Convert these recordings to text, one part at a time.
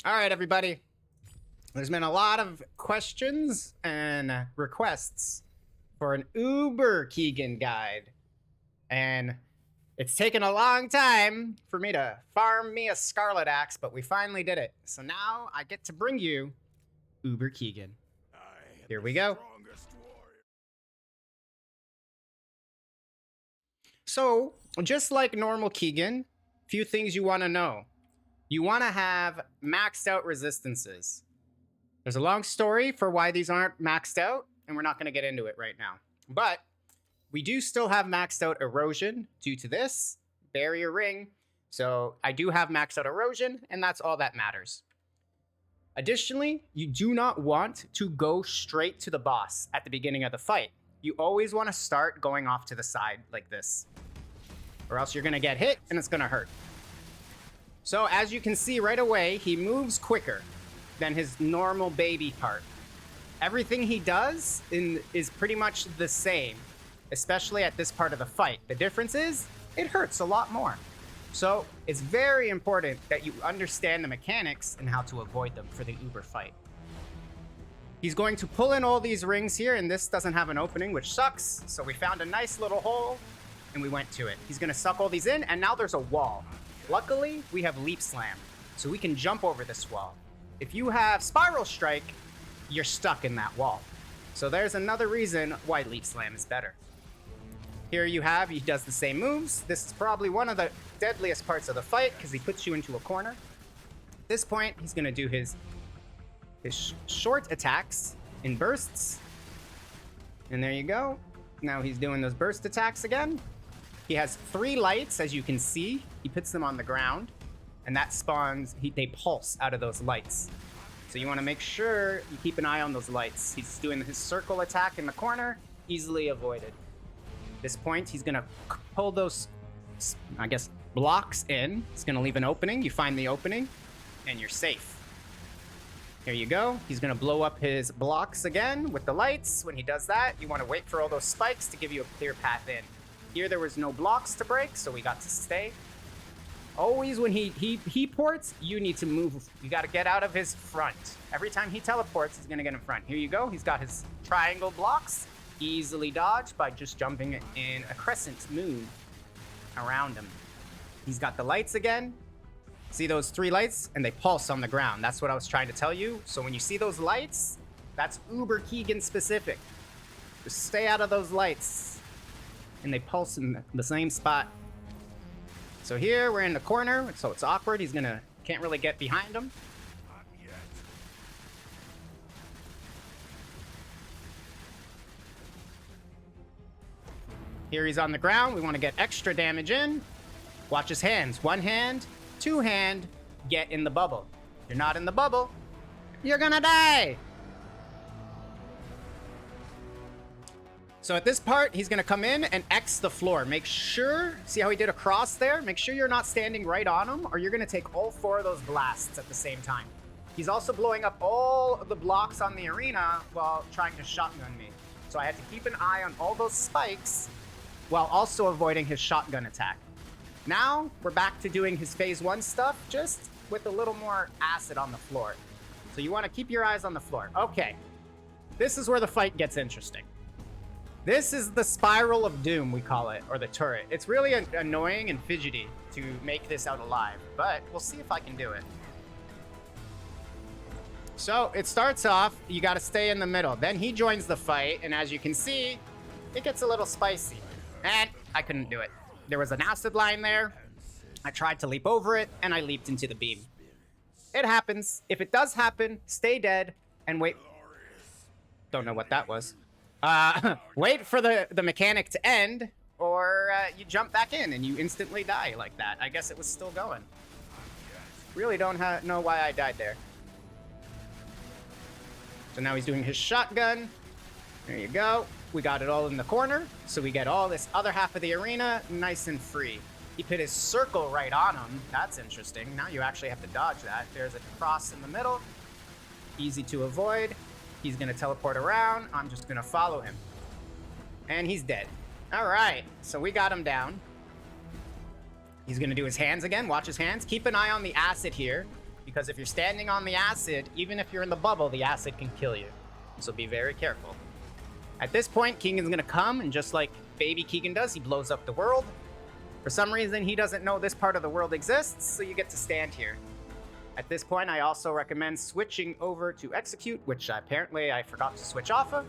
All right, everybody. There's been a lot of questions and requests for an Uber Keegan guide. And it's taken a long time for me to farm me a Scarlet Axe, but we finally did it. So now I get to bring you Uber Keegan. Here we go. So, just like normal Keegan, few things you want to know. You want to have maxed out resistances. There's a long story for why these aren't maxed out, and we're not going to get into it right now. But we do still have maxed out erosion due to this barrier ring. So I do have maxed out erosion, and that's all that matters. Additionally, you do not want to go straight to the boss at the beginning of the fight. You always want to start going off to the side like this, or else you're going to get hit and it's going to hurt. So as you can see right away, he moves quicker than his normal baby part. Everything he does is pretty much the same, especially at this part of the fight. The difference is it hurts a lot more. So it's very important that you understand the mechanics and how to avoid them for the Uber fight. He's going to pull in all these rings here, and this doesn't have an opening, which sucks. So we found a nice little hole and we went to it. He's gonna suck all these in, and now there's a wall. Luckily, we have Leap Slam, so we can jump over this wall. If you have Spiral Strike, you're stuck in that wall. So there's another reason why Leap Slam is better. Here you have, he does the same moves. This is probably one of the deadliest parts of the fight because he puts you into a corner. At this point, he's gonna do his short attacks in bursts. And there you go. Now he's doing those burst attacks again. He has 3 lights, as you can see. He puts them on the ground, and that spawns, they pulse out of those lights. So you want to make sure you keep an eye on those lights. He's doing his circle attack in the corner, easily avoided. At this point, he's going to pull those, I guess, blocks in. He's going to leave an opening. You find the opening, and you're safe. Here you go. He's going to blow up his blocks again with the lights. When he does that, you want to wait for all those spikes to give you a clear path in. Here there was no blocks to break, so we got to stay. Always when he ports, you need to move. You got to get out of his front. Every time he teleports, he's going to get in front. Here you go. He's got his triangle blocks. Easily dodged by just jumping in a crescent move around him. He's got the lights again. See those 3 lights? And they pulse on the ground. That's what I was trying to tell you. So when you see those lights, that's Uber Keegan specific. Just stay out of those lights. And they pulse in the same spot. So here we're in the corner, so it's awkward. Can't really get behind him. Here he's on the ground. We want to get extra damage in. Watch his hands. 1 hand, 2 hand, get in the bubble. If you're not in the bubble, you're gonna die. So at this part, he's going to come in and X the floor. Make sure, see how he did a cross there? Make sure you're not standing right on him, or you're going to take all 4 of those blasts at the same time. He's also blowing up all of the blocks on the arena while trying to shotgun me. So I had to keep an eye on all those spikes while also avoiding his shotgun attack. Now, we're back to doing his phase 1 stuff, just with a little more acid on the floor. So you want to keep your eyes on the floor. Okay, this is where the fight gets interesting. This is the Spiral of Doom, we call it, or the turret. It's really annoying and fidgety to make this out alive, but we'll see if I can do it. So it starts off, you gotta stay in the middle. Then he joins the fight, and as you can see, it gets a little spicy. And I couldn't do it. There was an acid line there. I tried to leap over it, and I leaped into the beam. It happens. If it does happen, stay dead and wait. Don't know what that was. Wait for the mechanic to end, or you jump back in and you instantly die like that. I guess it was still going. Really don't know why I died there. So now he's doing his shotgun. There you go. We got it all in the corner, so we get all this other half of the arena nice and free. He put his circle right on him. That's interesting. Now you actually have to dodge that. There's a cross in the middle. Easy to avoid. He's going to teleport around. I'm just going to follow him. And he's dead. All right. So we got him down. He's going to do his hands again. Watch his hands. Keep an eye on the acid here. because if you're standing on the acid, even if you're in the bubble, the acid can kill you. So be very careful. At this point, Keegan's gonna come, and just like baby Keegan does, he blows up the world. For some reason, he doesn't know this part of the world exists, so you get to stand here. At this point, I also recommend switching over to execute, which apparently I forgot to switch off of.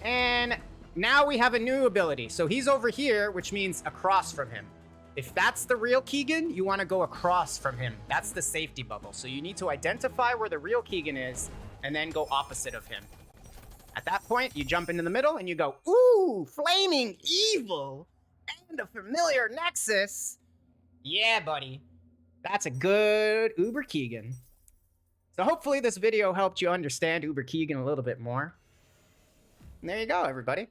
And now we have a new ability. So he's over here, which means across from him. If that's the real Keegan, you want to go across from him. That's the safety bubble. So you need to identify where the real Keegan is and then go opposite of him. At that point, you jump into the middle and you go, ooh, flaming evil and a familiar nexus. Yeah, buddy. That's a good Uber Keegan. So hopefully this video helped you understand Uber Keegan a little bit more. And there you go, everybody.